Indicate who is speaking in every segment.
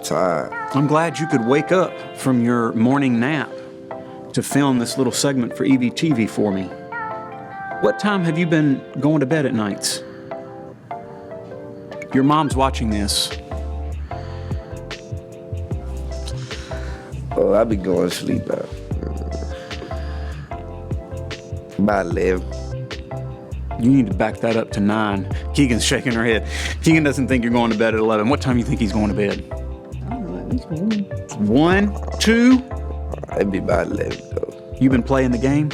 Speaker 1: tired.
Speaker 2: I'm glad you could wake up from your morning nap to film this little segment for EVTV for me. What time have you been going to bed at nights? Your mom's watching this.
Speaker 1: Oh, I be going to sleep about 11.
Speaker 2: You need to back that up to 9. Keegan's shaking her head. Keegan doesn't think you're going to bed at 11. What time do you think he's going to bed?
Speaker 3: I don't know, at least 1.
Speaker 2: 1, 2?
Speaker 1: It'd be about 11 though.
Speaker 2: You been playing the game?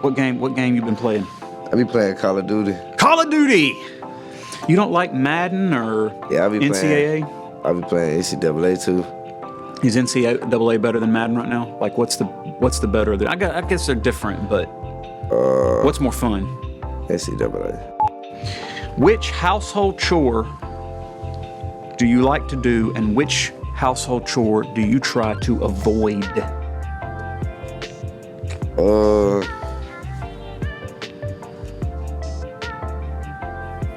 Speaker 2: What game you been playing?
Speaker 1: I be playing Call of Duty.
Speaker 2: Call of Duty! You don't like Madden or
Speaker 1: Yeah, I be
Speaker 2: NCAA?
Speaker 1: I be playing NCAA too.
Speaker 2: Is NCAA better than Madden right now? Like, what's the better? I guess they're different, but what's more fun?
Speaker 1: NCAA.
Speaker 2: Which household chore do you like to do, and which household chore do you try to avoid?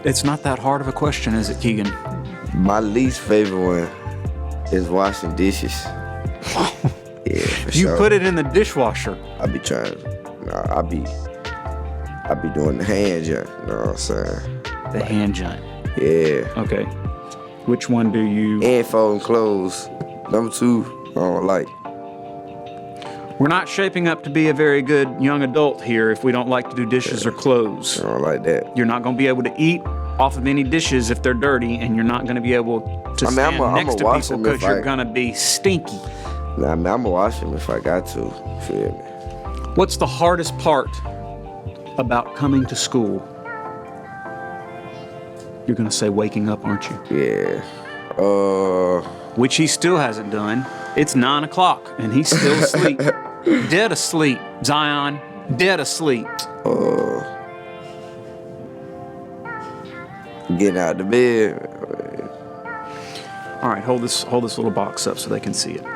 Speaker 2: It's not that hard of a question, is it, Keegan?
Speaker 1: My least favorite one is washing dishes. Yeah, for
Speaker 2: You
Speaker 1: sure.
Speaker 2: put it in the dishwasher.
Speaker 1: I be trying. I be doing the hand jump. You know what I'm saying?
Speaker 2: The hand giant.
Speaker 1: Yeah.
Speaker 2: Okay. Which one do you...
Speaker 1: And folding clothes. Number 2, I don't like.
Speaker 2: We're not shaping up to be a very good young adult here if we don't like to do dishes or clothes.
Speaker 1: I don't like that.
Speaker 2: You're not going to be able to eat off of any dishes if they're dirty, and you're not going to be able to stand next to people because you're going to be stinky.
Speaker 1: Nah, I'm going to wash them if I got to. Feel me?
Speaker 2: What's the hardest part about coming to school? You're going to say waking up, aren't you?
Speaker 1: Yeah.
Speaker 2: Which he still hasn't done. It's 9 o'clock, and he's still asleep. Dead asleep. Zion, dead asleep.
Speaker 1: Getting out the bed.
Speaker 2: All right, hold this little box up so they can see it. All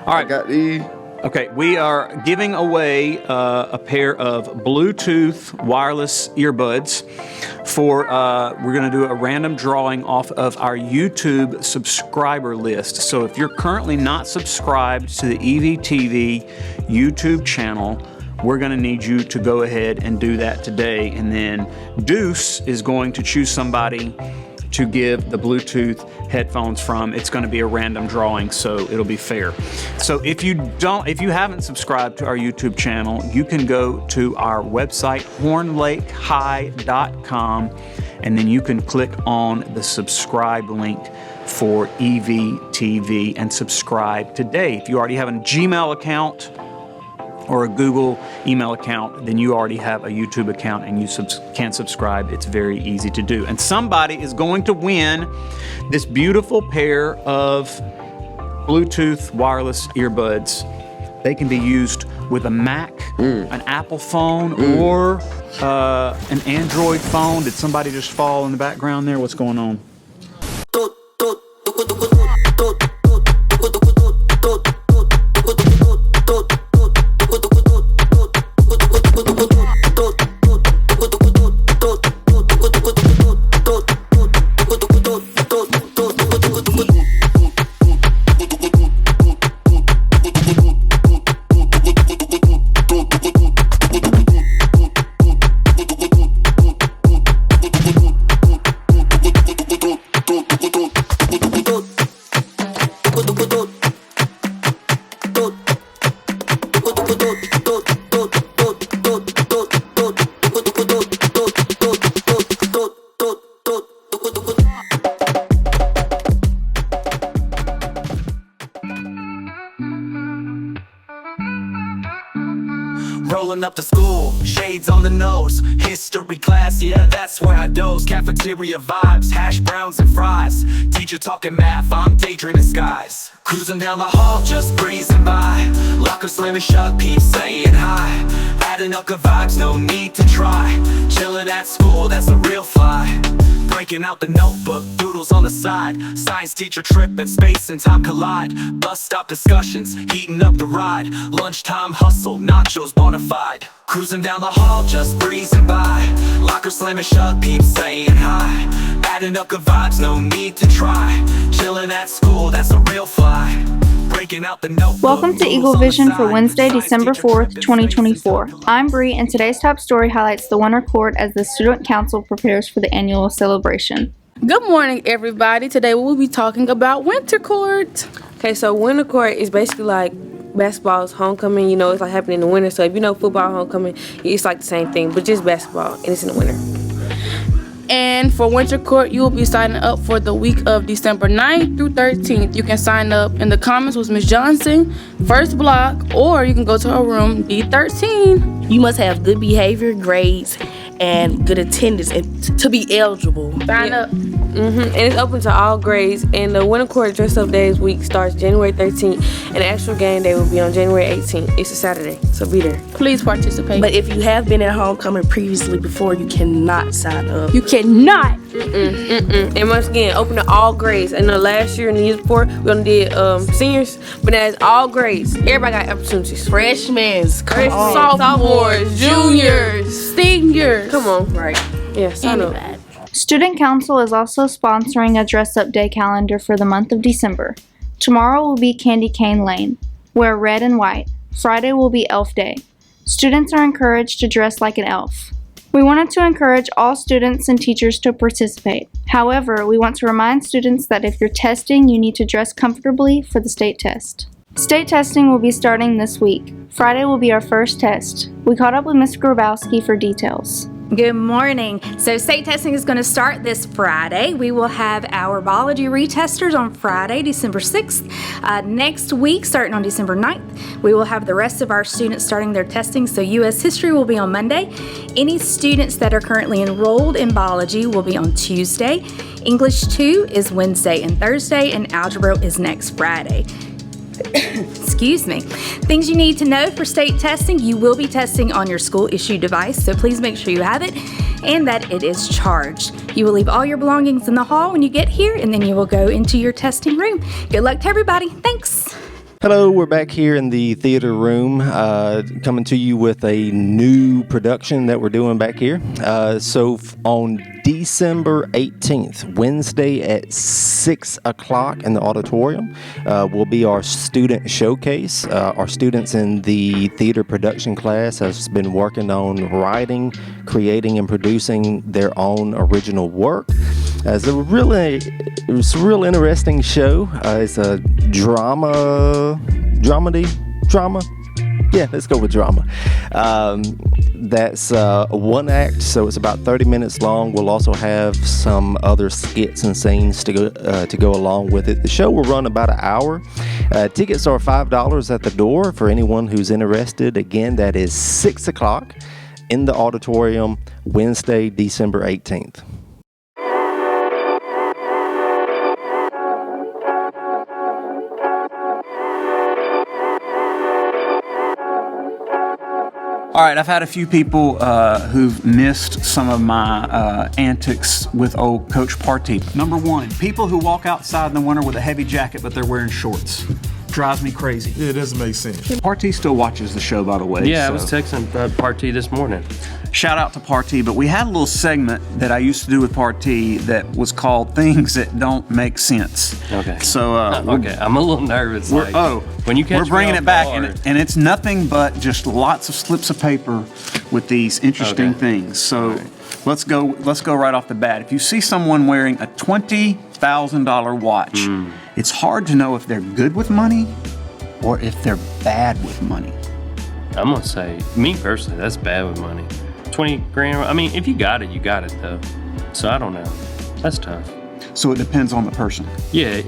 Speaker 1: I
Speaker 2: right.
Speaker 1: got these.
Speaker 2: Okay, we are giving away a pair of Bluetooth wireless earbuds for, we're going to do a random drawing off of our YouTube subscriber list. So if you're currently not subscribed to the EVTV YouTube channel, we're going to need you to go ahead and do that today. And then Deuce is going to choose somebody to give the Bluetooth headphones from. It's going to be a random drawing, so it'll be fair. So if you haven't subscribed to our YouTube channel, you can go to our website, hornlakehigh.com, and then you can click on the subscribe link for EVTV and subscribe today. If you already have a Gmail account or a Google email account, then you already have a YouTube account and you can subscribe. It's very easy to do. And somebody is going to win this beautiful pair of Bluetooth wireless earbuds. They can be used with a Mac, an Apple phone, or an Android phone. Did somebody just fall in the background there? What's going on?
Speaker 4: Rolling up to school, shades on the nose. History class, yeah, that's where I doze. Cafeteria vibes, hash browns and fries. Teacher talking math, I'm daydreaming skies. Cruising down the hall, just breezing by. Locker slamming shut, peeps saying hi. Adding up the vibes, no need to try. Chilling at school, that's a real fly. Breaking out the notebook, doodles on the side. Science teacher tripping, space and time collide. Bus stop discussions, heating up the ride. Lunchtime hustle, nachos bonafide. Cruising down the hall, just breezing by. Locker slamming shut, peeps saying hi. Adding up the vibes, no need to try. Chilling at school, that's a real fly. Breaking out the notebook.
Speaker 5: Welcome to Eagle Vision for Wednesday, December 4th, 2024. I'm Bree, and today's top story highlights the winter court as the Student Council prepares for the annual celebration.
Speaker 6: Good morning, everybody. Today we'll be talking about winter court.
Speaker 3: Okay, so winter court is basically like basketball's homecoming. You know, it's like happening in the winter. So if you know football homecoming, it's like the same thing, but just basketball, and it's in the winter.
Speaker 6: And for winter court, you will be signing up for the week of December 9th through 13th. You can sign up in the comments with Ms. Johnson, first block, or you can go to her room, D13.
Speaker 7: You must have good behavior, grades, and good attendance and to be eligible.
Speaker 6: Sign up.
Speaker 3: And it's open to all grades. And the winter court dress up days week starts January 13th, and the actual game day will be on January 18th. It's a Saturday, so be there.
Speaker 6: Please participate.
Speaker 7: But if you have been at homecoming previously before, you cannot sign up.
Speaker 6: You cannot.
Speaker 3: And once again, open to all grades. And the last year and the years before, we only did seniors, but now it's all grades. Everybody got opportunities.
Speaker 7: Freshmen,
Speaker 6: Sophomores, juniors, seniors.
Speaker 3: Come on, right? Yeah, sign up.
Speaker 5: Student Council is also sponsoring a dress-up day calendar for the month of December. Tomorrow will be Candy Cane Lane. Wear red and white. Friday will be Elf Day. Students are encouraged to dress like an elf. We wanted to encourage all students and teachers to participate. However, we want to remind students that if you're testing, you need to dress comfortably for the state test. State testing will be starting this week. Friday will be our first test. We caught up with Ms. Grabowski for details.
Speaker 8: Good morning. So state testing is going to start this Friday. We will have our biology retesters on Friday, December 6th. Next week, starting on December 9th, we will have the rest of our students starting their testing. So U.S. history will be on Monday. Any students that are currently enrolled in biology will be on Tuesday. English 2 is Wednesday and Thursday, and algebra is next Friday. Excuse me. Things you need to know for state testing: you will be testing on your school issued device, so please make sure you have it and that it is charged. You will leave all your belongings in the hall when you get here, and then you will go into your testing room. Good luck to everybody. Thanks.
Speaker 9: Hello, we're back here in the theater room, coming to you with a new production that we're doing back here. On December 18th, Wednesday at 6 o'clock in the auditorium, will be our student showcase. Our students in the theater production class has been working on writing, creating, and producing their own original work. It was a real interesting show. It's a drama. Yeah, let's go with drama. That's one act, so it's about 30 minutes long. We'll also have some other skits and scenes to go along with it. The show will run about an hour. Tickets are $5 at the door for anyone who's interested. Again, that is 6 o'clock in the auditorium, Wednesday, December 18th.
Speaker 2: All right, I've had a few people who've missed some of my antics with old Coach Partee. Number one, people who walk outside in the winter with a heavy jacket, but they're wearing shorts. Drives me crazy.
Speaker 10: Yeah, it doesn't make sense.
Speaker 2: Partee still watches the show, by the way.
Speaker 11: Yeah, I was texting Partee this morning.
Speaker 2: Shout out to Partee, but we had a little segment that I used to do with Partee that was called Things That Don't Make Sense.
Speaker 11: Okay.
Speaker 2: So,
Speaker 11: okay, I'm a little nervous. When you catch
Speaker 2: we're bringing
Speaker 11: me
Speaker 2: it back,
Speaker 11: guard.
Speaker 2: and it's nothing but just lots of slips of paper with these interesting things. So, let's go right off the bat. If you see someone wearing a $20,000 watch, it's hard to know if they're good with money or if they're bad with money.
Speaker 11: I'm gonna say, me personally, that's bad with money. 20 grand. I mean, if you got it, you got it though. So I don't know. That's tough.
Speaker 2: So it depends on the person.
Speaker 11: Yeah.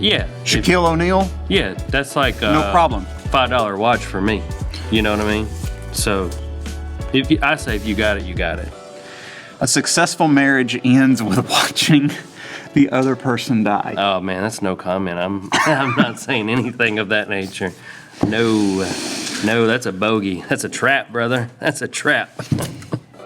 Speaker 2: Shaquille O'Neal?
Speaker 11: Yeah, that's like
Speaker 2: no problem.
Speaker 11: $5 watch for me. You know what I mean? So if you got it, you got it.
Speaker 2: A successful marriage ends with watching the other person die.
Speaker 11: Oh man, that's no comment. I'm not saying anything of that nature. No, that's a bogey. That's a trap, brother. That's a trap.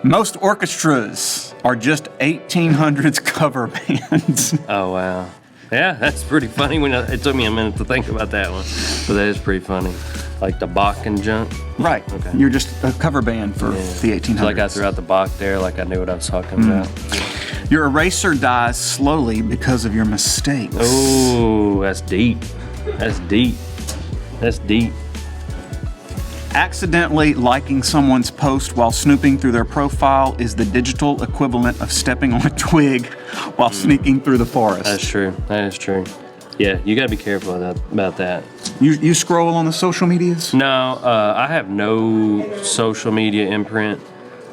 Speaker 2: Most orchestras are just 1800s cover bands.
Speaker 11: Oh, wow. Yeah, that's pretty funny. It took me a minute to think about that one, but that is pretty funny. Like the Bach and junk.
Speaker 2: Right.
Speaker 11: Okay.
Speaker 2: You're just a cover band for the 1800s.
Speaker 11: So like I threw out the Bach there, like I knew what I was talking about.
Speaker 2: Your eraser dies slowly because of your mistakes.
Speaker 11: Oh, that's deep. That's deep. That's deep.
Speaker 2: Accidentally liking someone's post while snooping through their profile is the digital equivalent of stepping on a twig while sneaking through the forest.
Speaker 11: That's true. That is true. Yeah, you gotta be careful about that.
Speaker 2: You scroll on the social medias?
Speaker 11: No, I have no social media imprint.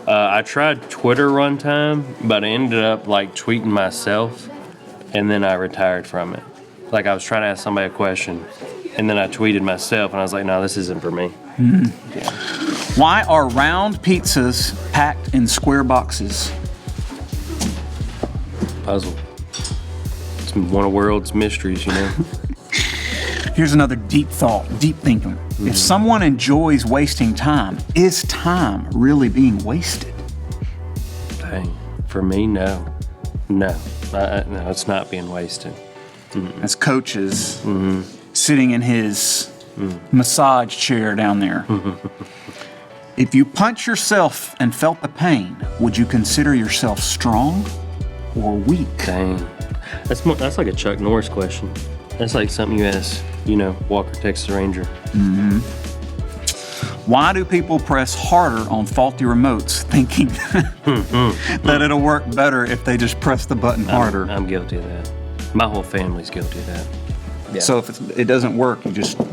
Speaker 11: I tried Twitter one time, but I ended up like tweeting myself, and then I retired from it. Like I was trying to ask somebody a question, and then I tweeted myself, and I was like, no, this isn't for me.
Speaker 2: Mm-hmm.
Speaker 11: Yeah.
Speaker 2: Why are round pizzas packed in square boxes?
Speaker 11: Puzzle. It's one of the world's mysteries, you know?
Speaker 2: Here's another deep thought, deep thinking. If someone enjoys wasting time, is time really being wasted?
Speaker 11: Dang. For me, no. No. No, it's not being wasted.
Speaker 2: As coaches, sitting in his massage chair down there. If you punch yourself and felt the pain, would you consider yourself strong or weak?
Speaker 11: Dang. That's like a Chuck Norris question. That's like something you ask, Walker, Texas Ranger.
Speaker 2: Why do people press harder on faulty remotes thinking that it'll work better if they just press the button harder?
Speaker 11: I'm guilty of that. My whole family's guilty of that. Yeah.
Speaker 2: So if it doesn't work,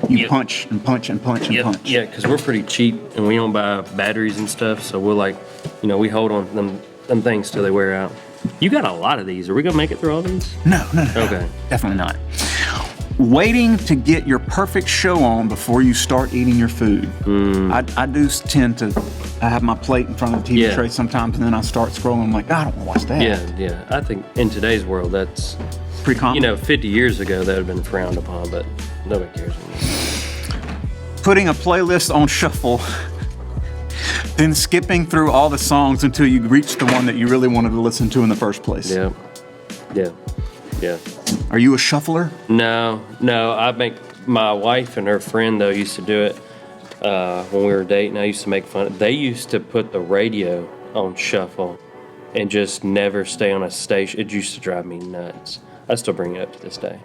Speaker 2: you punch and punch and punch and punch.
Speaker 11: Yeah, because we're pretty cheap and we don't buy batteries and stuff. So we're we hold on to them things till they wear out. You got a lot of these. Are we going to make it through all these?
Speaker 2: No.
Speaker 11: Okay.
Speaker 2: Definitely not. Waiting to get your perfect show on before you start eating your food. I do tend to have my plate in front of the TV tray sometimes, and then I start scrolling. I'm like, I don't want to watch that.
Speaker 11: Yeah. I think in today's world, that's
Speaker 2: pretty common.
Speaker 11: 50 years ago, that would have been frowned upon, but nobody cares anymore.
Speaker 2: Putting a playlist on shuffle, then skipping through all the songs until you reach the one that you really wanted to listen to in the first place.
Speaker 11: Yeah.
Speaker 2: Are you a shuffler?
Speaker 11: No. My wife and her friend, though, used to do it when we were dating. I used to make fun. They used to put the radio on shuffle and just never stay on a station. It used to drive me nuts. I still bring it up to this day.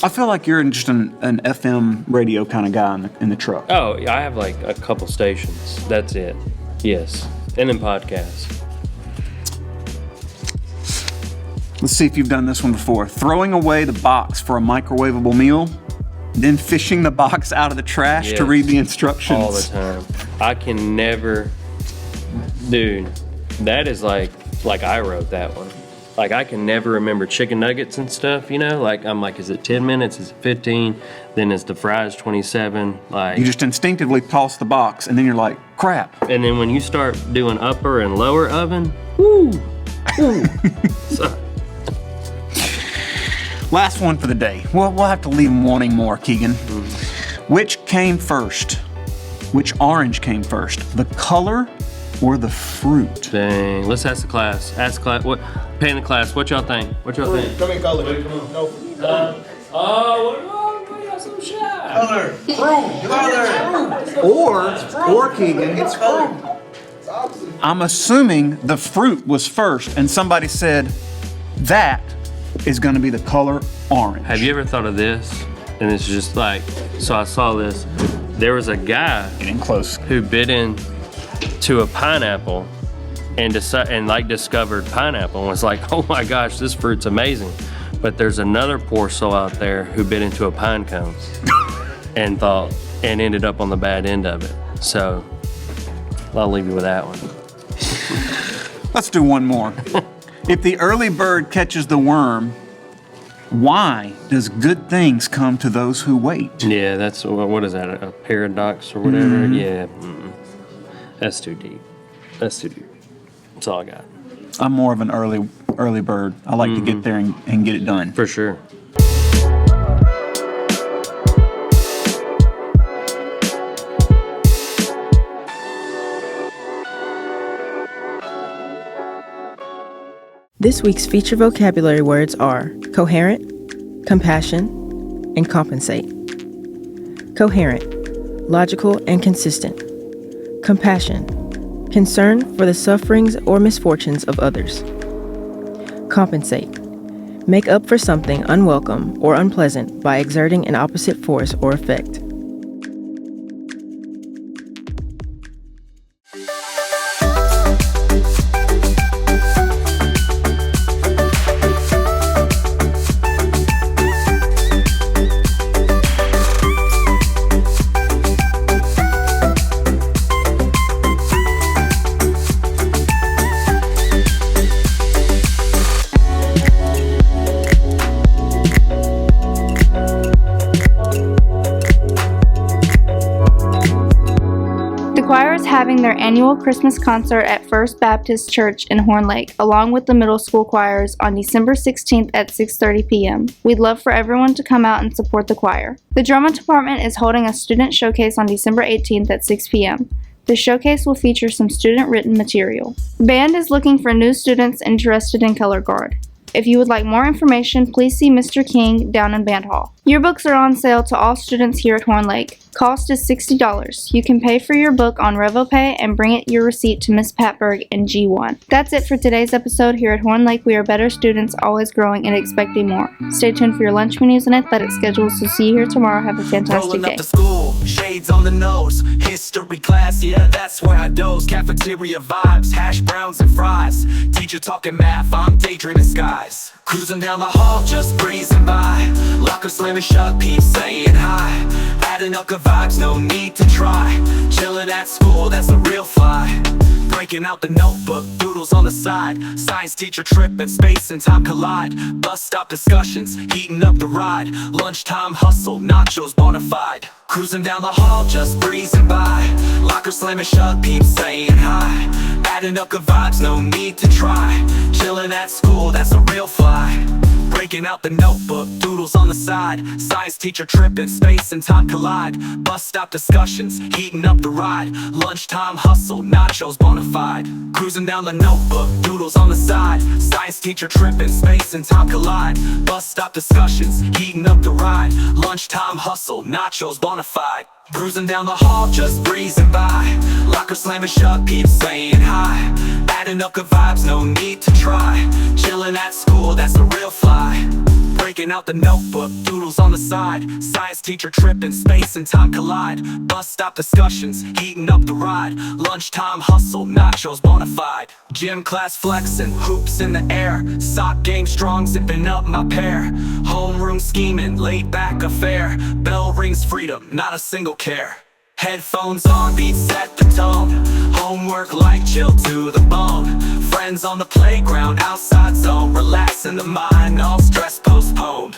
Speaker 2: I feel like you're just an FM radio kind of guy in the truck.
Speaker 11: Oh, I have like a couple stations. That's it. Yes. And then podcasts.
Speaker 2: Let's see if you've done this one before. Throwing away the box for a microwavable meal, then fishing the box out of the trash to read the instructions.
Speaker 11: All the time. I can never... Dude, that is like I wrote that one. Like, I can never remember chicken nuggets and stuff, Like, I'm like, is it 10 minutes? Is it 15? Then is the fries 27? Like,
Speaker 2: you just instinctively toss the box, and then you're like, crap.
Speaker 11: And then when you start doing upper and lower oven, woo. So,
Speaker 2: last one for the day. We'll have to leave them wanting more, Keegan. Which came first? Which orange came first? The color or the fruit?
Speaker 11: Dang. Let's ask the class. Pay in the class. What y'all think?
Speaker 1: Come in, color. No.
Speaker 11: We got some shot.
Speaker 1: Color. Fruit.
Speaker 2: Or Keegan.
Speaker 1: It's fruit.
Speaker 2: I'm assuming the fruit was first, and somebody said that is going to be the color orange.
Speaker 11: Have you ever thought of this? And it's just like, so I saw this. There was a guy
Speaker 2: Getting close.
Speaker 11: who bit into a pineapple and discovered pineapple and was like, oh my gosh, this fruit's amazing. But there's another poor soul out there who bit into a pine cone and ended up on the bad end of it. So I'll leave you with that one.
Speaker 2: Let's do one more. If the early bird catches the worm, why does good things come to those who wait?
Speaker 11: Yeah, that's, what is that, a paradox or whatever? Yeah, that's too deep. That's all I got.
Speaker 2: I'm more of an early bird. I like to get there and get it done.
Speaker 11: For sure.
Speaker 10: This week's feature vocabulary words are coherent, compassion, and compensate. Coherent, logical and consistent. Compassion, concern for the sufferings or misfortunes of others. Compensate, make up for something unwelcome or unpleasant by exerting an opposite force or effect.
Speaker 5: The choir is having their annual Christmas concert at First Baptist Church in Horn Lake, along with the middle school choirs, on December 16th at 6:30 p.m. We'd love for everyone to come out and support the choir. The drama department is holding a student showcase on December 18th at 6 p.m. The showcase will feature some student-written material. Band is looking for new students interested in color guard. If you would like more information, please see Mr. King down in Band Hall. Yearbooks are on sale to all students here at Horn Lake. Cost is $60. You can pay for your book on RevoPay and bring it your receipt to Miss Patberg in G1. That's it for today's episode. Here at Horn Lake, we are better students, always growing and expecting more. Stay tuned for your lunch menus and athletic schedules. So see you here tomorrow. Have a fantastic
Speaker 4: Rolling
Speaker 5: day.
Speaker 4: up to school, shades on the nose. History class, yeah, that's where I doze. Cafeteria vibes, hash browns and fries. Teacher talking math, I'm daydreaming skies. Cruising down the hall, just breezing by. Locker slamming shut, peeps saying hi. Adding up good vibes, no need to try. Chilling at school, that's a real fly. Breaking out the notebook, doodles on the side. Science teacher tripping, space and time collide. Bus stop discussions, heating up the ride. Lunchtime hustle, nachos bonafide. Cruising down the hall, just breezing by. Locker slamming shut, peeps saying hi. Adding up good vibes, no need to try. Chilling at school, that's a real fly. Breaking out the notebook, doodles on the side. Science teacher tripping, space and time collide. Bus stop discussions, heating up the ride. Lunchtime hustle, nachos bonafide. Cruising down the notebook, doodles on the side. Science teacher tripping, space and time collide. Bus stop discussions, heating up the ride. Lunchtime hustle, nachos bonafide. Cruising down the hall, just breezing by. Locker slamming shut, peeps saying hi. Adding up good vibes, no need to try. Chilling at school, that's a real fly. Breaking out the notebook, doodles on the side. Science teacher tripping, space and time collide. Bus stop discussions, heating up the ride. Lunchtime hustle, nachos bonafide. Gym class flexing, hoops in the air. Sock game strong, zipping up my pair. Homeroom scheming, laid back affair. Bell rings freedom, not a single care. Headphones on, beats set the tone. Homework light, chill to the bone. Friends on the playground, outside zone. Relaxing the mind, all stress postponed.